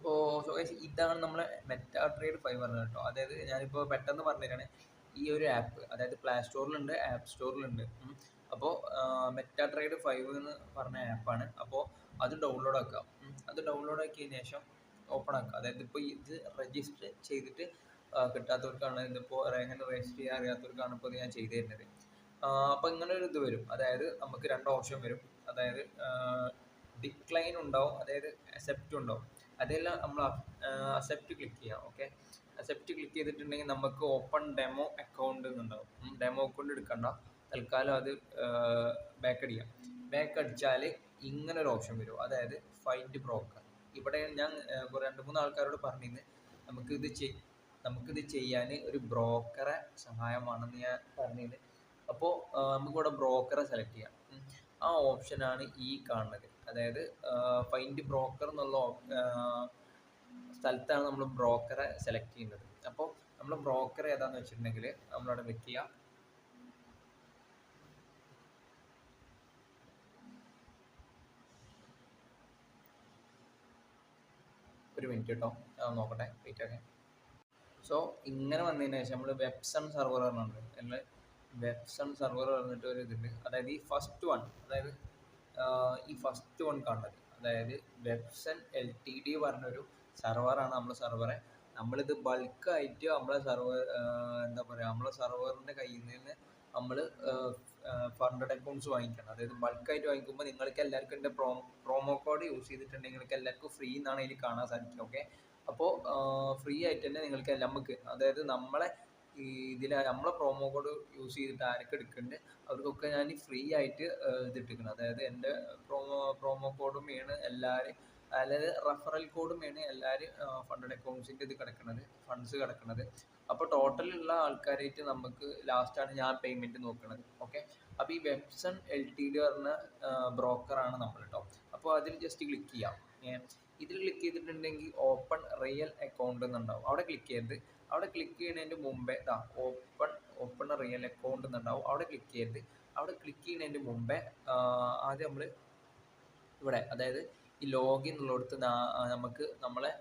അപ്പോൾ so guys ഇതാണ് നമ്മളെ മെറ്റാ ട്രേഡ് 5 പറഞ്ഞത് കേട്ടോ. അതായത് ഞാനിപ്പോൾ പെട്ടെന്ന് പറഞ്ഞുതരാണ്. ഈ ഒരു ആപ്പ് അതായത് പ്ലേ സ്റ്റോറിലുണ്ട്, ആപ്പ് സ്റ്റോറിലുണ്ട്. അപ്പോൾ മെറ്റാ ട്രേഡ് 5 എന്ന് പറഞ്ഞ ആപ്പാണ്. അപ്പോൾ അത് ഡൗൺലോഡ് ആക്കുക. അത് ഡൗൺലോഡ് ആക്കിയതിന് ശേഷം ഓപ്പൺ ആക്കുക. അതായത് ഇപ്പോൾ ഇത് രജിസ്റ്റർ ചെയ്തിട്ട് കിട്ടാത്തവർക്കാണ്, ഇതിപ്പോൾ എങ്ങനെ രജിസ്റ്റർ ചെയ്യാൻ അറിയാത്തവർക്കാണ് ഇപ്പോൾ ഇത് ഞാൻ ചെയ്തു തരുന്നത്. അപ്പോൾ ഇങ്ങനെ ഒരു ഇത് വരും. അതായത് നമുക്ക് രണ്ട് ഓപ്ഷൻ വരും. അതായത് ഡിക്ലൈൻ ഉണ്ടാവും, അതായത് അക്സെപ്റ്റ് ഉണ്ടാവും. അതെല്ലാം നമ്മൾ അക്സെപ്റ്റ് ക്ലിക്ക് ചെയ്യാം. ഓക്കെ, അക്സെപ്റ്റ് ക്ലിക്ക് ചെയ്തിട്ടുണ്ടെങ്കിൽ നമുക്ക് ഓപ്പൺ ഡെമോ അക്കൗണ്ട് എന്നുണ്ടാവും. ഡെമോ അക്കൗണ്ട് എടുക്കണ്ട, തൽക്കാലം അത് ബാക്ക് അടിക്കാം. ബാക്ക് അടിച്ചാൽ ഇങ്ങനെ ഒരു ഓപ്ഷൻ വരും, അതായത് ഫൈൻഡ് ബ്രോക്കർ. ഇവിടെ ഞാൻ 2-3 ആൾക്കാരോട് പറഞ്ഞിരുന്നു നമുക്കിത് ചെയ്യാൻ ഒരു ബ്രോക്കറെ സഹായമാണെന്ന് ഞാൻ പറഞ്ഞിരുന്നു. അപ്പോൾ നമുക്കിവിടെ ബ്രോക്കറെ സെലക്ട് ചെയ്യാം. ആ ഓപ്ഷനാണ് ഈ കാണുന്നത്. അതായത് ഫൈൻഡ് ബ്രോക്കർ എന്നുള്ള സ്ഥലത്താണ് നമ്മൾ ബ്രോക്കറെ സെലക്ട് ചെയ്യുന്നത്. അപ്പോൾ നമ്മൾ ബ്രോക്കർ ഏതാണെന്ന് വെച്ചിട്ടുണ്ടെങ്കിൽ നമ്മളവിടെ ക്ലിക്ക് ചെയ്യാം. ഒരു മിനിറ്റ് കേട്ടോ, നോക്കട്ടെ, വെയിറ്റ് ആക്കെ. സോ ഇങ്ങനെ വന്നതിന് ശേഷം നമ്മൾ വെബ്സൺ സെർവർ പറഞ്ഞിട്ടുണ്ട്. നമ്മൾ വെബ്സൺ സെർവർ പറഞ്ഞിട്ട് ഒരു ഇതുണ്ട്. അതായത് ഈ ഫസ്റ്റ് വൺ, അതായത് ഈ ഫസ്റ്റ് വൺ കാണുന്നത്, അതായത് വെബ്സൺ LTD പറഞ്ഞൊരു സെർവറാണ് നമ്മുടെ സെർവറെ. നമ്മളിത് ബൾക്കായിട്ട് നമ്മളെ എന്താ പറയുക, നമ്മളെ സെർവറിൻ്റെ കയ്യിൽ നിന്ന് നമ്മൾ ഫണ്ടഡ് അക്കൗണ്ട്സ് വാങ്ങിക്കണം. അതായത് ബൾക്കായിട്ട് വാങ്ങിക്കുമ്പോൾ നിങ്ങൾക്ക് എല്ലാവർക്കും എൻ്റെ പ്രോമോ കോഡ് യൂസ് ചെയ്തിട്ടുണ്ടെങ്കിൽ നിങ്ങൾക്ക് എല്ലാവർക്കും ഫ്രീ എന്നാണ് ഇതിൽ കാണാൻ സാധിക്കും. ഓക്കെ, അപ്പോൾ ഫ്രീ ആയിട്ട് തന്നെ നിങ്ങൾക്ക് നമുക്ക്, അതായത് നമ്മളെ നമ്മളെ പ്രോമോ കോഡ് യൂസ് ചെയ്തിട്ട് ആരൊക്കെ എടുക്കുന്നുണ്ട് അവർക്കൊക്കെ ഞാൻ ഫ്രീ ആയിട്ട് ഇതിട്ടിരിക്കണം. അതായത് എൻ്റെ പ്രോമോ കോഡുമാണ് എല്ലാവരും, അതായത് റെഫറൽ കോഡുമാണ് എല്ലാവരും ഫണ്ടഡ് അക്കൗണ്ട്സിൻ്റെ ഇത് ഫണ്ട്സ് കിടക്കുന്നത്. അപ്പോൾ ടോട്ടലുള്ള ആൾക്കാരായിട്ട് നമുക്ക് ലാസ്റ്റാണ് ഞാൻ പേയ്മെൻറ്റ് നോക്കുന്നത്. ഓക്കെ, അപ്പോൾ ഈ വെബ്സൺ LTD പറഞ്ഞ ബ്രോക്കറാണ് നമ്മൾ കേട്ടോ. അപ്പോൾ അതിൽ ജസ്റ്റ് ക്ലിക്ക് ചെയ്യാം. ഇതിൽ ക്ലിക്ക് ചെയ്തിട്ടുണ്ടെങ്കിൽ ഓപ്പൺ റിയൽ അക്കൗണ്ട് എന്നുണ്ടാവും. അവിടെ ക്ലിക്ക് ചെയ്യരുത്. അവിടെ ക്ലിക്ക് ചെയ്യുന്നതിൻ്റെ മുമ്പേ ഓപ്പൺ റിയൽ അക്കൗണ്ട് എന്നുണ്ടാവും. അവിടെ ക്ലിക്ക് ചെയ്യരുത്. അവിടെ ക്ലിക്ക് ചെയ്യുന്നതിൻ്റെ മുമ്പേ ആദ്യം നമ്മൾ ഇവിടെ, അതായത് ഈ ലോഗിൻ ഉള്ളിടത്ത് നമുക്ക് നമ്മളെ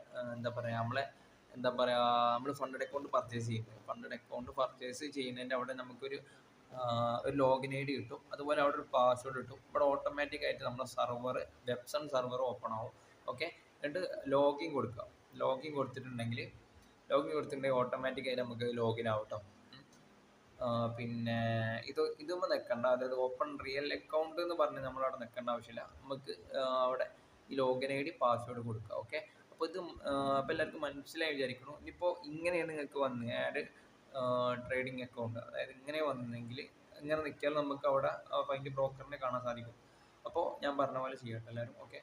നമ്മൾ ഫണ്ടഡ് അക്കൗണ്ട് പർച്ചേസ് ചെയ്യുന്നത്, ഫണ്ടഡ് അക്കൗണ്ട് പർച്ചേസ് ചെയ്യുന്നതിൻ്റെ അവിടെ നമുക്കൊരു ലോഗിൻ ID കിട്ടും. അതുപോലെ അവിടെ ഒരു പാസ്വേഡ് കിട്ടും. ഇവിടെ ഓട്ടോമാറ്റിക്കായിട്ട് നമ്മുടെ വെബ്സൺ സെർവർ ഓപ്പൺ ആവും. ഓക്കെ, എന്നിട്ട് ലോഗിൻ കൊടുക്കുക. ലോഗിൻ കൊടുത്തിട്ടുണ്ടെങ്കിൽ ഓട്ടോമാറ്റിക്കായിട്ട് നമുക്ക് ലോഗിൻ ആവും കേട്ടോ. പിന്നെ ഇതൊന്നും നിൽക്കണ്ട, അതായത് ഓപ്പൺ റിയൽ അക്കൗണ്ട് എന്ന് പറഞ്ഞ് നമ്മളവിടെ നിൽക്കേണ്ട ആവശ്യമില്ല. നമുക്ക് അവിടെ ഈ ലോഗിൻ ID പാസ്വേഡ് കൊടുക്കുക. ഓക്കെ, അപ്പോൾ അപ്പോൾ എല്ലാവർക്കും മനസ്സിലായി വിചാരിക്കണം. ഇനിയിപ്പോൾ ഇങ്ങനെയാണ് നിങ്ങൾക്ക് വന്ന് ആഡ് ട്രേഡിംഗ് അക്കൗണ്ട്, അതായത് ഇങ്ങനെ വന്നെങ്കിൽ ഇങ്ങനെ നിൽക്കിയാൽ നമുക്ക് അവിടെ ഫൈൻഡ് ബ്രോക്കറിനെ കാണാൻ സാധിക്കും. അപ്പോൾ ഞാൻ പറഞ്ഞ പോലെ ചെയ്യട്ടെ എല്ലാവരും. ഓക്കെ.